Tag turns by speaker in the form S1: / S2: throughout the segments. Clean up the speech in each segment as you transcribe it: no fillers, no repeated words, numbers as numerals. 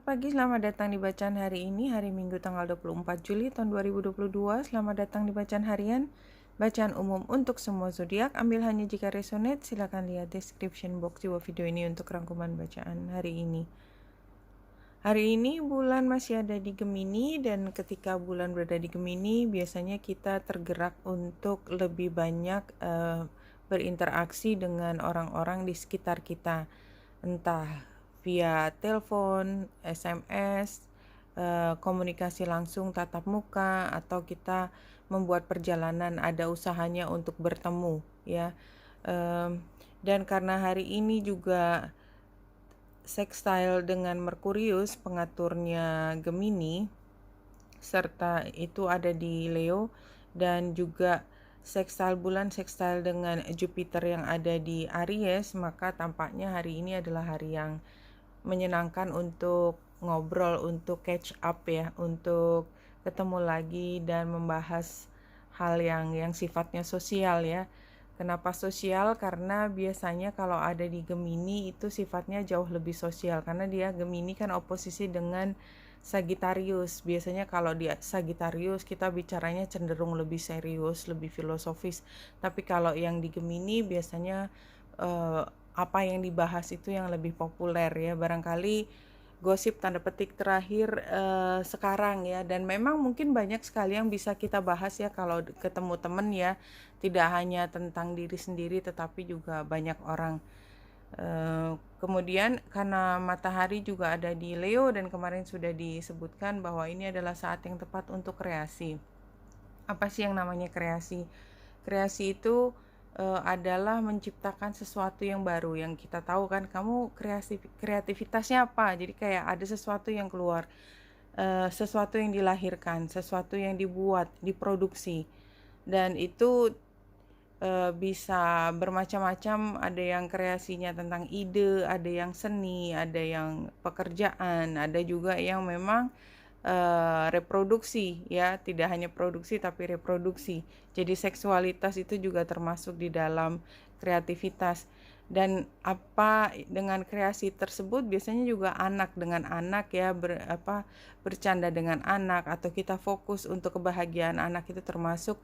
S1: Selamat pagi, selamat datang di bacaan hari ini, hari Minggu tanggal 24 Juli tahun 2022. Selamat datang di bacaan harian, bacaan umum untuk semua zodiak. Ambil hanya jika resonate, silakan lihat description box di bawah video ini untuk rangkuman bacaan hari ini. Hari ini bulan masih ada di Gemini, dan ketika bulan berada di Gemini, biasanya kita tergerak untuk lebih banyak berinteraksi dengan orang-orang di sekitar kita. Entah via telepon, SMS, komunikasi langsung tatap muka, atau kita membuat perjalanan ada usahanya untuk bertemu ya. Dan karena hari ini juga sextile dengan Merkurius pengaturnya Gemini, serta itu ada di Leo, dan juga sextile bulan sextile dengan Jupiter yang ada di Aries, maka tampaknya hari ini adalah hari yang menyenangkan untuk ngobrol, untuk catch up ya, untuk ketemu lagi dan membahas hal yang sifatnya sosial ya. Kenapa sosial? Karena biasanya kalau ada di Gemini itu sifatnya jauh lebih sosial, karena dia Gemini kan oposisi dengan Sagittarius. Biasanya kalau di Sagittarius kita bicaranya cenderung lebih serius, lebih filosofis. Tapi kalau yang di Gemini biasanya apa yang dibahas itu yang lebih populer ya. Barangkali gosip tanda petik terakhir sekarang ya, dan memang mungkin banyak sekali yang bisa kita bahas ya kalau ketemu temen ya, tidak hanya tentang diri sendiri tetapi juga banyak orang. Kemudian karena matahari juga ada di Leo, dan kemarin sudah disebutkan bahwa ini adalah saat yang tepat untuk kreasi. Apa sih yang namanya kreasi? Kreasi itu adalah menciptakan sesuatu yang baru. Yang kita tahu kan, kamu kreativitasnya apa? Jadi kayak ada sesuatu yang keluar, sesuatu yang dilahirkan, sesuatu yang dibuat, diproduksi, dan itu bisa bermacam-macam. Ada yang kreasinya tentang ide, ada yang seni, ada yang pekerjaan, ada juga yang memang reproduksi ya, tidak hanya produksi tapi reproduksi. Jadi seksualitas itu juga termasuk di dalam kreativitas. Dan apa dengan kreasi tersebut, biasanya juga anak dengan anak ya, bercanda dengan anak, atau kita fokus untuk kebahagiaan anak, itu termasuk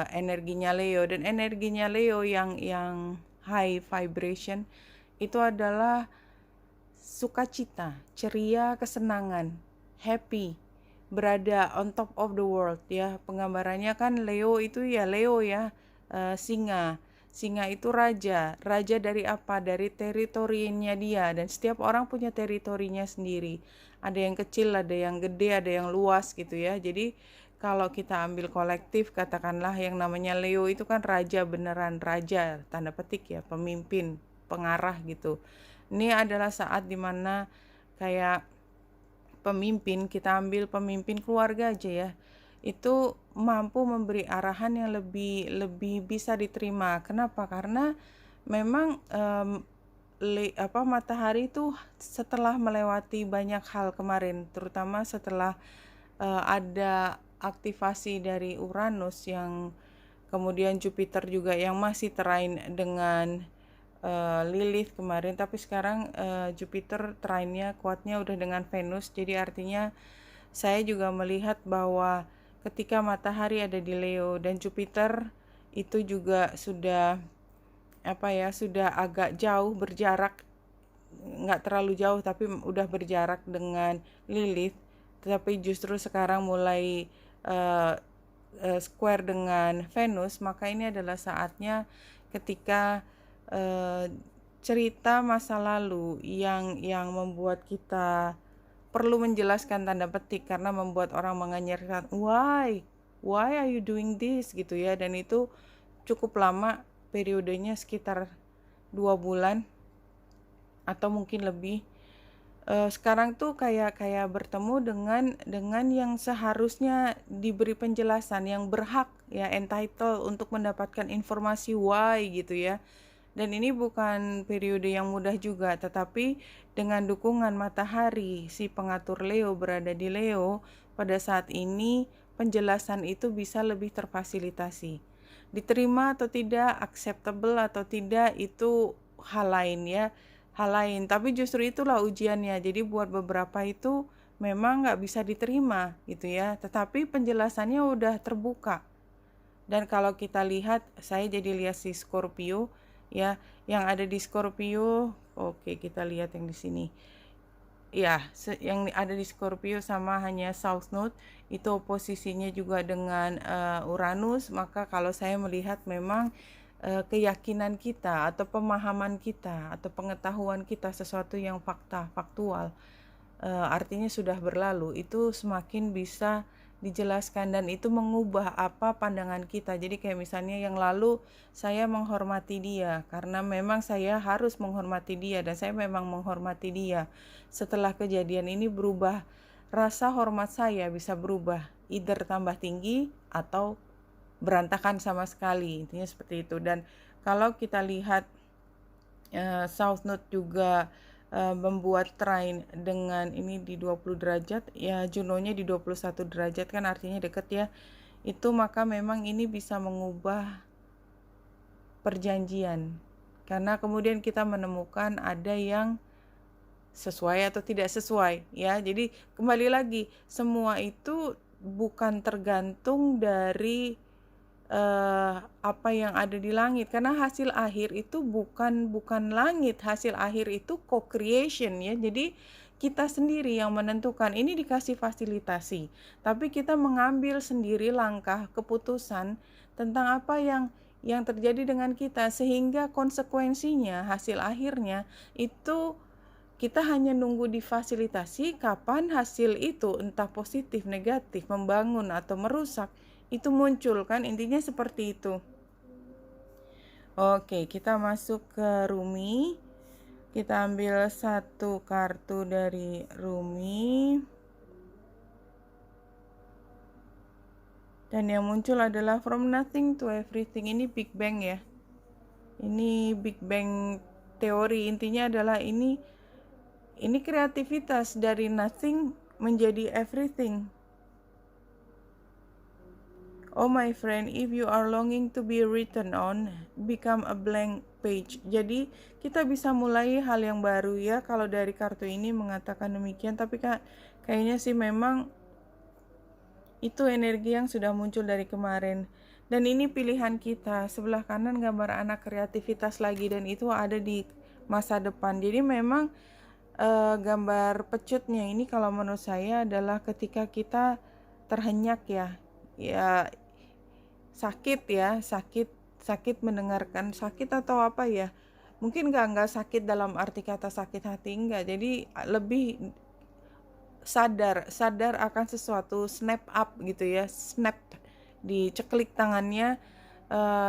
S1: energinya Leo. Dan energinya Leo yang high vibration itu adalah sukacita, ceria, kesenangan, happy, berada on top of the world ya. Penggambarannya kan Leo itu ya, Leo ya, singa. Singa itu raja. Raja dari apa? Dari teritorinya dia, dan setiap orang punya teritorinya sendiri. Ada yang kecil, ada yang gede, ada yang luas gitu ya. Jadi kalau kita ambil kolektif, katakanlah yang namanya Leo itu kan raja beneran, raja tanda petik ya, pemimpin, pengarah gitu. Ini adalah saat dimana kayak pemimpin, kita ambil pemimpin keluarga aja ya, itu mampu memberi arahan yang lebih bisa diterima. Kenapa? Karena memang matahari itu setelah melewati banyak hal kemarin, terutama setelah ada aktivasi dari Uranus, yang kemudian Jupiter juga yang masih terrain dengan Lilith kemarin, tapi sekarang Jupiter trainnya kuatnya udah dengan Venus. Jadi artinya saya juga melihat bahwa ketika matahari ada di Leo dan Jupiter itu juga sudah sudah agak jauh berjarak, nggak terlalu jauh tapi udah berjarak dengan Lilith, tetapi justru sekarang mulai square dengan Venus, maka ini adalah saatnya ketika cerita masa lalu yang membuat kita perlu menjelaskan tanda petik, karena membuat orang mengenyarkan why are you doing this gitu ya. Dan itu cukup lama, periodenya sekitar 2 bulan atau mungkin lebih. Sekarang tuh kayak bertemu dengan yang seharusnya diberi penjelasan, yang berhak ya, entitled untuk mendapatkan informasi why gitu ya. Dan ini bukan periode yang mudah juga, tetapi dengan dukungan matahari, si pengatur Leo berada di Leo, pada saat ini penjelasan itu bisa lebih terfasilitasi. Diterima atau tidak, acceptable atau tidak, itu hal lain ya. hal lain. Tapi justru itulah ujiannya. Jadi buat beberapa itu memang nggak bisa diterima gitu ya. Tetapi penjelasannya udah terbuka. Dan kalau kita lihat, saya jadi lihat si Scorpio ya, yang ada di Scorpio. Oke, kita lihat yang di sini. Ya, yang ada di Scorpio sama hanya South Node itu posisinya juga dengan Uranus. Maka kalau saya melihat memang keyakinan kita atau pemahaman kita atau pengetahuan kita sesuatu yang faktual, artinya sudah berlalu, itu semakin bisa dijelaskan dan itu mengubah apa pandangan kita. Jadi kayak misalnya yang lalu saya menghormati dia karena memang saya harus menghormati dia dan saya memang menghormati dia. Setelah kejadian ini berubah, rasa hormat saya bisa berubah, either tambah tinggi atau berantakan sama sekali, intinya seperti itu. Dan kalau kita lihat South Node juga membuat trine dengan ini di 20 derajat, ya Junonya di 21 derajat kan artinya deket ya. Itu maka memang ini bisa mengubah perjanjian. Karena kemudian kita menemukan ada yang sesuai atau tidak sesuai ya. Jadi kembali lagi, semua itu bukan tergantung dari apa yang ada di langit, karena hasil akhir itu bukan langit, hasil akhir itu co-creation ya. Jadi kita sendiri yang menentukan. Ini dikasih fasilitasi, tapi kita mengambil sendiri langkah keputusan tentang apa yang terjadi dengan kita, sehingga konsekuensinya hasil akhirnya itu kita hanya nunggu difasilitasi kapan hasil itu entah positif, negatif, membangun atau merusak itu muncul kan, intinya seperti itu. Oke, kita masuk ke Rumi. Kita ambil satu kartu dari Rumi. Dan yang muncul adalah From Nothing to Everything. Ini Big Bang ya. Ini Big Bang teori. Intinya adalah ini kreativitas dari nothing menjadi everything. Oh my friend, if you are longing to be written on, become a blank page. Jadi kita bisa mulai hal yang baru ya. Kalau dari kartu ini mengatakan demikian, tapi kayaknya sih memang itu energi yang sudah muncul dari kemarin. Dan ini pilihan kita. Sebelah kanan gambar anak kreativitas lagi, dan itu ada di masa depan. Jadi memang gambar pecutnya ini kalau menurut saya adalah ketika kita terhenyak ya sakit mendengarkan, sakit atau apa ya, mungkin nggak sakit dalam arti kata sakit hati, enggak. Jadi lebih sadar akan sesuatu, snap up gitu ya, snap, diceklik tangannya.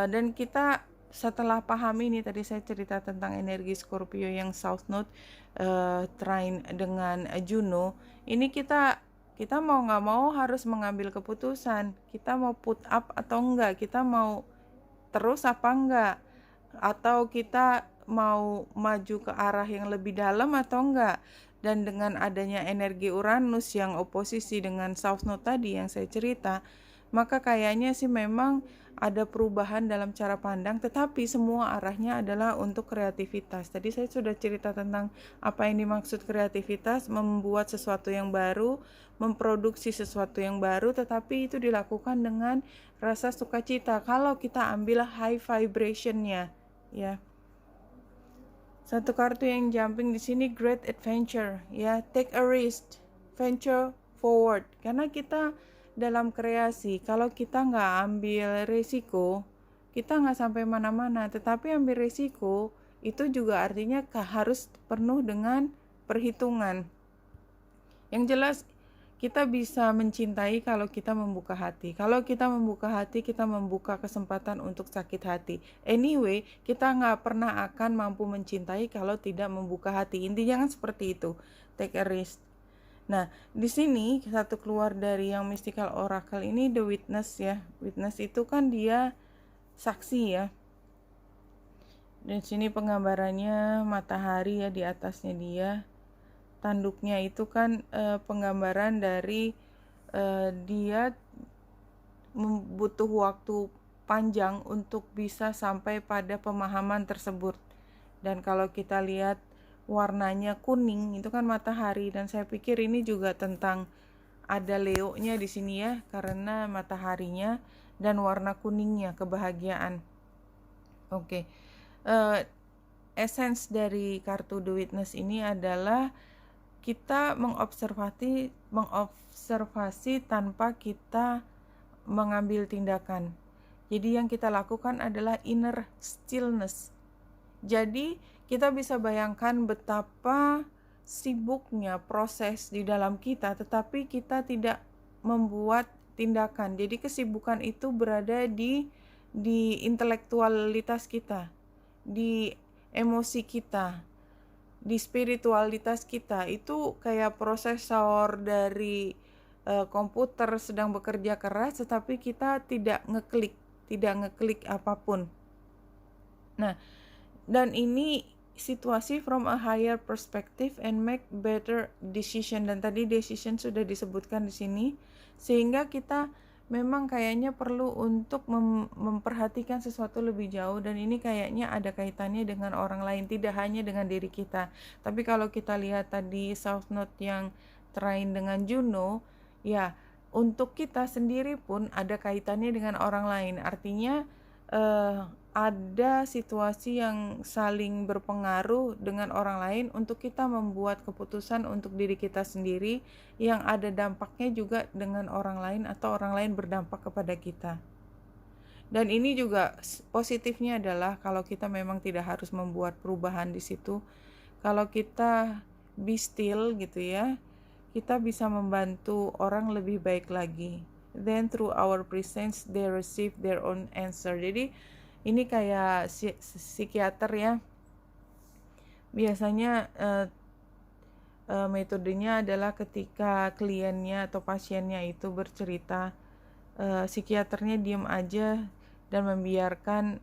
S1: Dan kita setelah paham ini, tadi saya cerita tentang energi Scorpio yang South Node trine dengan Juno, ini kita mau nggak mau harus mengambil keputusan. Kita mau put up atau enggak, kita mau terus apa enggak, atau kita mau maju ke arah yang lebih dalam atau enggak. Dan dengan adanya energi Uranus yang oposisi dengan South Node tadi yang saya cerita, maka kayaknya sih memang ada perubahan dalam cara pandang, tetapi semua arahnya adalah untuk kreativitas. Tadi saya sudah cerita tentang apa yang dimaksud kreativitas, membuat sesuatu yang baru, memproduksi sesuatu yang baru, tetapi itu dilakukan dengan rasa sukacita. Kalau kita ambil high vibration-nya, ya. Satu kartu yang jumping di sini, great adventure, ya, take a risk, venture forward. Karena kita dalam kreasi, kalau kita nggak ambil resiko, kita nggak sampai mana-mana. Tetapi ambil resiko itu juga artinya harus penuh dengan perhitungan. Yang jelas kita bisa mencintai kalau kita membuka hati. Kalau kita membuka hati, kita membuka kesempatan untuk sakit hati. Anyway, kita nggak pernah akan mampu mencintai kalau tidak membuka hati. Intinya kan seperti itu. Take a risk. Nah, di sini satu keluar dari yang mystical oracle ini, the witness ya. Witness itu kan dia saksi ya. Dan sini penggambarannya matahari ya, di atasnya dia. Tanduknya itu kan penggambaran dari dia butuh waktu panjang untuk bisa sampai pada pemahaman tersebut. Dan kalau kita lihat warnanya kuning, itu kan matahari, dan saya pikir ini juga tentang ada Leo-nya di sini ya, karena mataharinya dan warna kuningnya kebahagiaan. Oke. Essence dari kartu The Witness ini adalah kita mengobservasi tanpa kita mengambil tindakan. Jadi yang kita lakukan adalah inner stillness. Jadi kita bisa bayangkan betapa sibuknya proses di dalam kita, tetapi kita tidak membuat tindakan. Jadi kesibukan itu berada di intelektualitas kita, di emosi kita, di spiritualitas kita. Itu kayak prosesor dari komputer sedang bekerja keras, tetapi kita tidak ngeklik apapun. Nah, dan ini situasi from a higher perspective and make better decision, dan tadi decision sudah disebutkan di sini, sehingga kita memang kayaknya perlu untuk memperhatikan sesuatu lebih jauh, dan ini kayaknya ada kaitannya dengan orang lain, tidak hanya dengan diri kita. Tapi kalau kita lihat tadi South Node yang trine dengan Juno, ya untuk kita sendiri pun ada kaitannya dengan orang lain. Artinya ada situasi yang saling berpengaruh dengan orang lain untuk kita membuat keputusan untuk diri kita sendiri yang ada dampaknya juga dengan orang lain, atau orang lain berdampak kepada kita. Dan ini juga positifnya adalah kalau kita memang tidak harus membuat perubahan di situ, kalau kita be still gitu ya, kita bisa membantu orang lebih baik lagi. Then through our presence they receive their own answer. Jadi ini kayak psikiater ya, biasanya metodenya adalah ketika kliennya atau pasiennya itu bercerita, psikiaternya diam aja dan membiarkan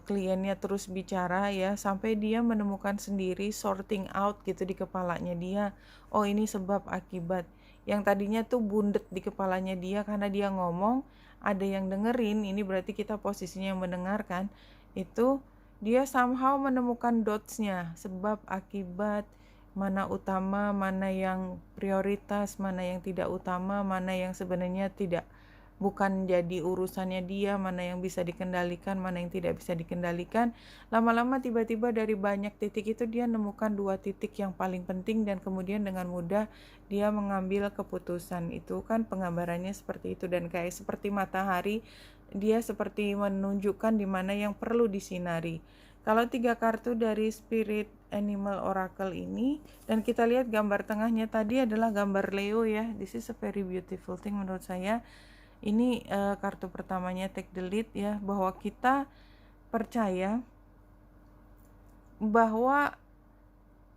S1: kliennya terus bicara ya, sampai dia menemukan sendiri, sorting out gitu di kepalanya dia, oh ini sebab akibat. Yang tadinya tuh bundet di kepalanya dia karena dia ngomong, ada yang dengerin, ini berarti kita posisinya yang mendengarkan, itu dia somehow menemukan dots-nya, sebab akibat, mana utama, mana yang prioritas, mana yang tidak utama, mana yang sebenarnya bukan jadi urusannya dia, mana yang bisa dikendalikan, mana yang tidak bisa dikendalikan. Lama-lama tiba-tiba dari banyak titik itu dia nemukan 2 titik yang paling penting, dan kemudian dengan mudah dia mengambil keputusan. Itu kan penggambarannya seperti itu, dan kayak seperti matahari, dia seperti menunjukkan di mana yang perlu disinari. Kalau 3 kartu dari Spirit Animal Oracle ini, dan kita lihat gambar tengahnya tadi adalah gambar Leo ya. This is a very beautiful thing menurut saya. Ini kartu pertamanya take the lead ya, bahwa kita percaya bahwa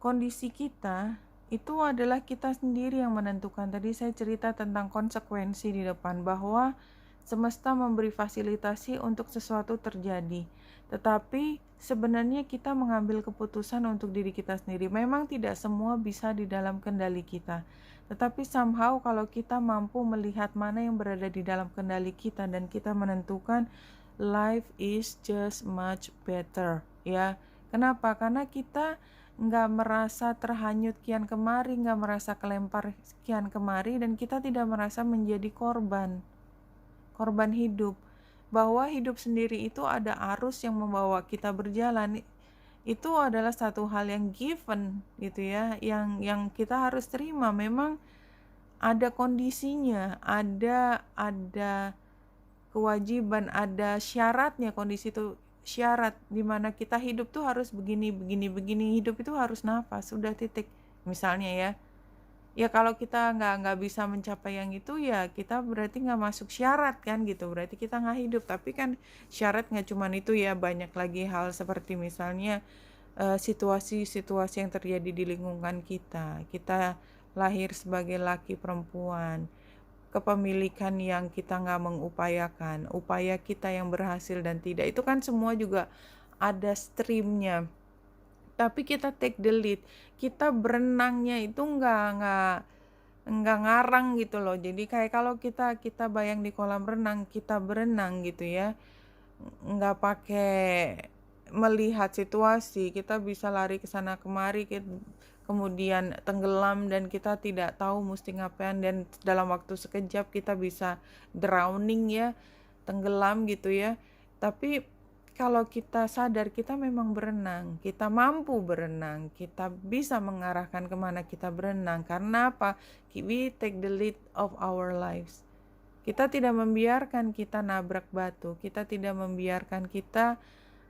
S1: kondisi kita itu adalah kita sendiri yang menentukan. Tadi saya cerita tentang konsekuensi di depan, bahwa semesta memberi fasilitasi untuk sesuatu terjadi, tetapi sebenarnya kita mengambil keputusan untuk diri kita sendiri. Memang tidak semua bisa di dalam kendali kita, tetapi somehow kalau kita mampu melihat mana yang berada di dalam kendali kita dan kita menentukan, life is just much better ya. Kenapa? Karena kita nggak merasa terhanyut kian kemari, nggak merasa kelempar kian kemari, dan kita tidak merasa menjadi korban hidup. Bahwa hidup sendiri itu ada arus yang membawa kita berjalan, itu adalah satu hal yang given gitu ya, yang kita harus terima. Memang ada kondisinya, ada kewajiban, ada syaratnya. Kondisi itu syarat dimana kita hidup tuh harus begini, hidup itu harus nafas, sudah titik. Misalnya ya kalau kita nggak bisa mencapai yang itu, ya kita berarti nggak masuk syarat kan gitu, berarti kita nggak hidup. Tapi kan syarat nggak cuma itu ya, banyak lagi hal seperti misalnya situasi-situasi yang terjadi di lingkungan kita lahir sebagai laki perempuan, kepemilikan yang kita nggak mengupayakan, upaya kita yang berhasil dan tidak, itu kan semua juga ada streamnya. Tapi kita take the lead, kita berenangnya itu nggak ngarang gitu loh. Jadi kayak kalau kita bayang di kolam renang, kita berenang gitu ya, nggak pakai melihat situasi, kita bisa lari ke sana kemari, kemudian tenggelam dan kita tidak tahu mesti ngapain, dan dalam waktu sekejap kita bisa drowning ya, tenggelam gitu ya. Tapi kalau kita sadar kita memang berenang, kita mampu berenang, kita bisa mengarahkan kemana kita berenang. Karena apa? We take the lead of our lives. Kita tidak membiarkan kita nabrak batu, kita tidak membiarkan kita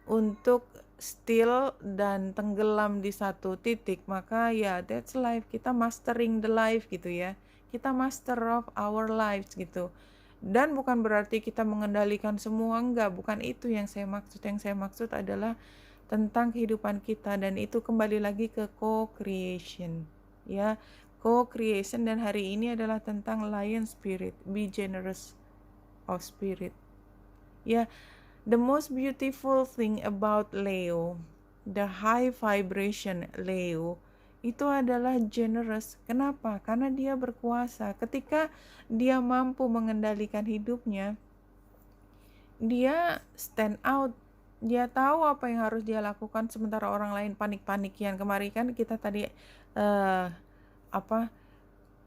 S1: untuk still dan tenggelam di satu titik. Maka ya that's life, kita mastering the life gitu ya, kita master of our lives gitu. Dan bukan berarti kita mengendalikan semua, enggak, bukan itu yang saya maksud. Yang saya maksud adalah tentang kehidupan kita, dan itu kembali lagi ke co-creation ya, co-creation. Dan hari ini adalah tentang lion spirit, be generous of spirit ya. The most beautiful thing about Leo, the high vibration Leo, itu adalah generous. Kenapa? Karena dia berkuasa. Ketika dia mampu mengendalikan hidupnya, dia stand out. Dia tahu apa yang harus dia lakukan, sementara orang lain panik-panikian. Kemarin kan kita tadi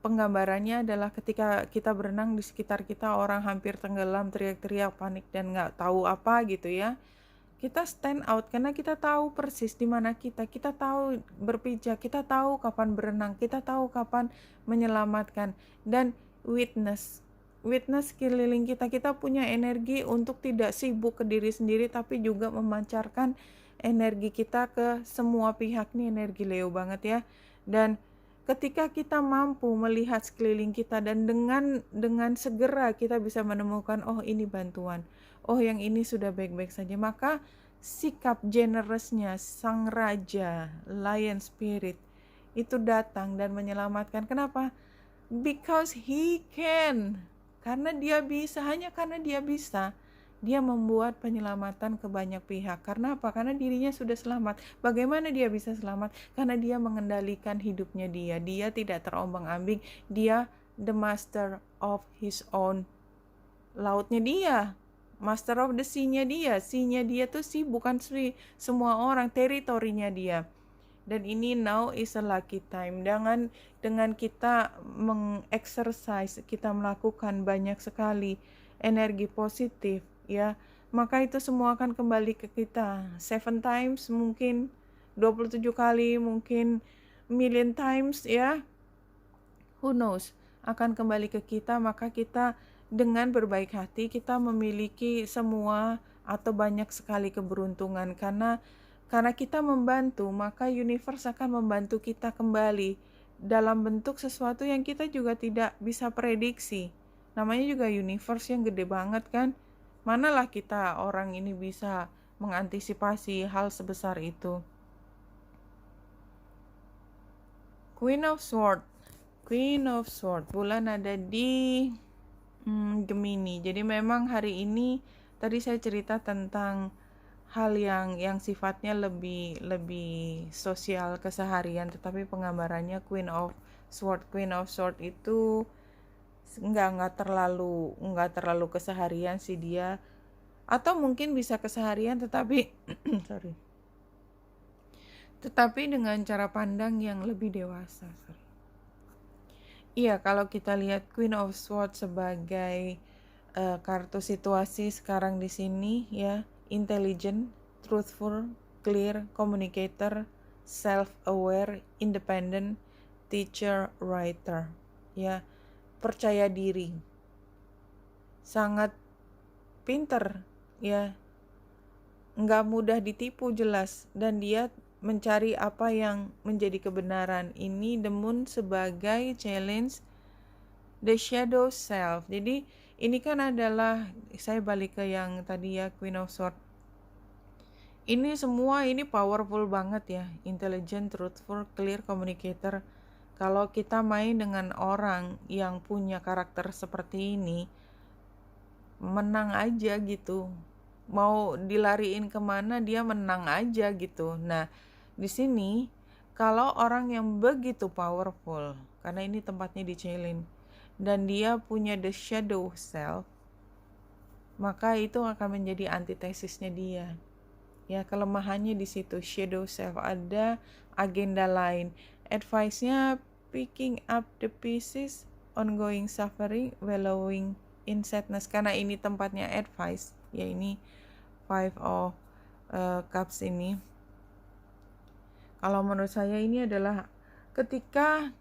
S1: penggambarannya adalah ketika kita berenang, di sekitar kita orang hampir tenggelam, teriak-teriak, panik dan nggak tahu apa gitu ya. Kita stand out karena kita tahu persis di mana kita tahu berpijak, kita tahu kapan berenang, kita tahu kapan menyelamatkan, dan witness sekeliling kita punya energi untuk tidak sibuk ke diri sendiri, tapi juga memancarkan energi kita ke semua pihak. Nih energi Leo banget ya. Dan ketika kita mampu melihat sekeliling kita dan dengan segera kita bisa menemukan, oh ini bantuan, oh yang ini sudah baik-baik saja, maka sikap generousnya sang raja lion spirit itu datang dan menyelamatkan. Kenapa? Because he can. Karena dia bisa, hanya karena dia bisa, dia membuat penyelamatan ke banyak pihak. Karena apa? Karena dirinya sudah selamat. Bagaimana dia bisa selamat? Karena dia mengendalikan hidupnya dia. Dia tidak terombang-ambing. Dia the master of his own lautnya dia. Master of the sea-nya dia. Sea-nya dia tuh sea, bukan sea. Semua orang, teritorinya dia. Dan ini now is a lucky time. Dengan kita mengexercise, kita melakukan banyak sekali energi positif ya, maka itu semua akan kembali ke kita 7 times, mungkin 27 kali, mungkin million times ya, who knows, akan kembali ke kita. Maka kita dengan berbaik hati, kita memiliki semua atau banyak sekali keberuntungan. Karena kita membantu, maka universe akan membantu kita kembali dalam bentuk sesuatu yang kita juga tidak bisa prediksi. Namanya juga universe yang gede banget kan. Manalah kita orang ini bisa mengantisipasi hal sebesar itu. Queen of Swords. Bulan ada di Gemini. Jadi memang hari ini tadi saya cerita tentang hal yang sifatnya lebih sosial keseharian, tetapi penggambarannya Queen of Sword itu nggak terlalu keseharian sih dia, atau mungkin bisa keseharian tetapi tetapi dengan cara pandang yang lebih dewasa. Iya, kalau kita lihat Queen of Swords sebagai kartu situasi sekarang di sini ya, intelligent, truthful, clear, communicator, self-aware, independent, teacher, writer ya, percaya diri, sangat pinter ya, nggak mudah ditipu jelas, dan dia mencari apa yang menjadi kebenaran. Ini the moon sebagai challenge the shadow self. Jadi ini kan adalah, saya balik ke yang tadi ya, Queen of Swords. Ini semua ini powerful banget ya, intelligent, truthful, clear, communicator. Kalau kita main dengan orang yang punya karakter seperti ini, menang aja gitu. Mau dilariin kemana dia menang aja gitu. Nah, di sini kalau orang yang begitu powerful, karena ini tempatnya di Cailin, dan dia punya the shadow self, maka itu akan menjadi antitesisnya dia. Ya, kelemahannya di situ, shadow self, ada agenda lain. Advice-nya picking up the pieces, ongoing suffering, wallowing in sadness. Karena ini tempatnya advice, ya ini Five of Cups ini. Kalau menurut saya ini adalah ketika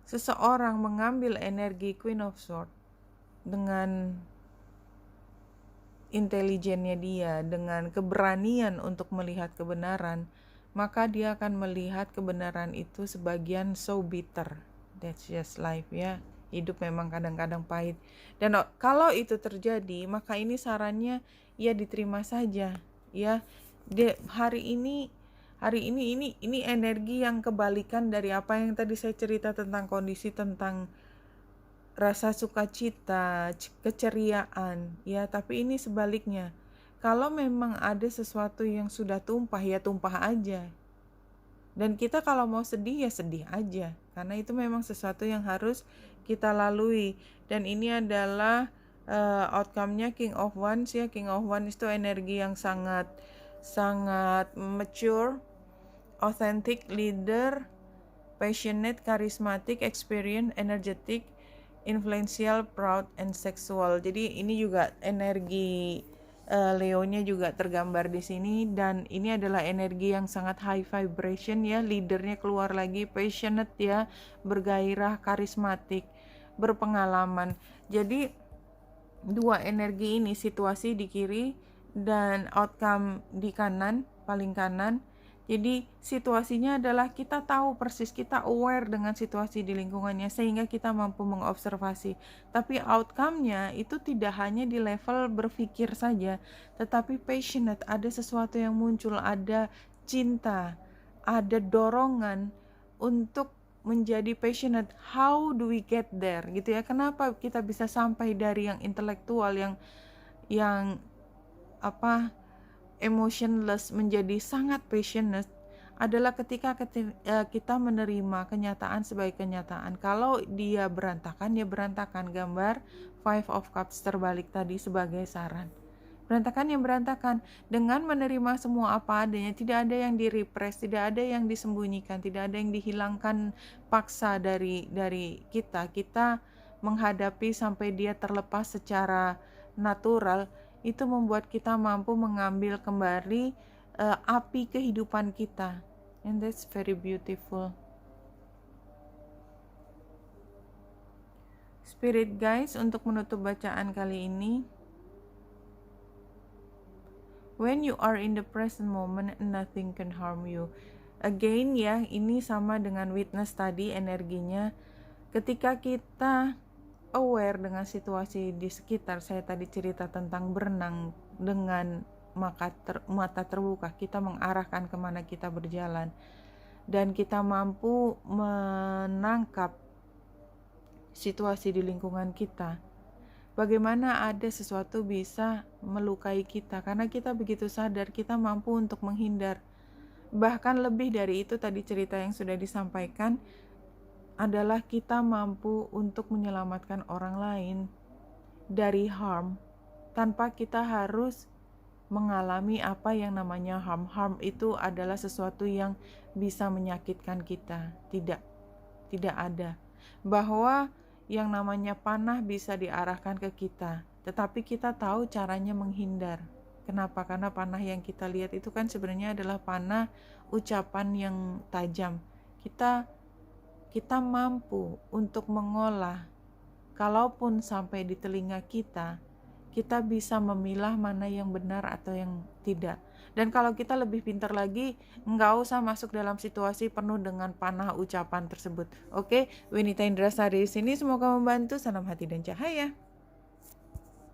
S1: seseorang mengambil energi Queen of Swords dengan intelijennya dia, dengan keberanian untuk melihat kebenaran, maka dia akan melihat kebenaran itu sebagian so bitter. That's just life ya. Hidup memang kadang-kadang pahit. Dan kalau itu terjadi, maka ini sarannya ya diterima saja. Ya, hari ini ini energi yang kebalikan dari apa yang tadi saya cerita tentang kondisi, tentang rasa sukacita, keceriaan, ya, tapi ini sebaliknya. Kalau memang ada sesuatu yang sudah tumpah, ya tumpah aja. Dan kita kalau mau sedih, ya sedih aja. Karena itu memang sesuatu yang harus kita lalui. Dan ini adalah outcome-nya King of Wands ya. King of Wands itu energi yang sangat mature, authentic leader, passionate, charismatic, experienced, energetic, influential, proud, and sexual. Jadi ini juga energi Leo-nya juga tergambar di sini, dan ini adalah energi yang sangat high vibration ya. Leadernya keluar lagi, passionate ya, bergairah, karismatik, berpengalaman. Jadi dua energi ini, situasi di kiri dan outcome di kanan, paling kanan. Jadi situasinya adalah kita tahu persis, kita aware dengan situasi di lingkungannya sehingga kita mampu mengobservasi. Tapi outcome-nya itu tidak hanya di level berpikir saja, tetapi passionate, ada sesuatu yang muncul, ada cinta, ada dorongan untuk menjadi passionate. How do we get there gitu ya? Kenapa kita bisa sampai dari yang intelektual, yang emotionless menjadi sangat passionate, adalah ketika kita menerima kenyataan sebagai kenyataan. Kalau dia berantakan, ya berantakan. Gambar Five of Cups terbalik tadi sebagai saran. Berantakan yang berantakan, dengan menerima semua apa adanya, tidak ada yang direpress, tidak ada yang disembunyikan, tidak ada yang dihilangkan paksa dari kita menghadapi sampai dia terlepas secara natural. Itu membuat kita mampu mengambil kembali api kehidupan kita, and that's very beautiful. Spirit guys, untuk menutup bacaan kali ini, when you are in the present moment, nothing can harm you. Again ya, ini sama dengan witness tadi energinya. Ketika kita aware dengan situasi di sekitar, saya tadi cerita tentang berenang dengan mata terbuka, kita mengarahkan kemana kita berjalan, dan kita mampu menangkap situasi di lingkungan kita. Bagaimana ada sesuatu bisa melukai kita, karena kita begitu sadar, kita mampu untuk menghindar. Bahkan lebih dari itu, tadi cerita yang sudah disampaikan adalah kita mampu untuk menyelamatkan orang lain dari harm tanpa kita harus mengalami apa yang namanya harm. Harm itu adalah sesuatu yang bisa menyakitkan kita. Tidak ada. Bahwa yang namanya panah bisa diarahkan ke kita, tetapi kita tahu caranya menghindar. Kenapa? Karena panah yang kita lihat itu kan sebenarnya adalah panah ucapan yang tajam. Kita mampu untuk mengolah, kalaupun sampai di telinga kita bisa memilah mana yang benar atau yang tidak. Dan kalau kita lebih pintar lagi, nggak usah masuk dalam situasi penuh dengan panah ucapan tersebut. Oke, Winita Indrasari di sini, semoga membantu. Salam hati dan cahaya.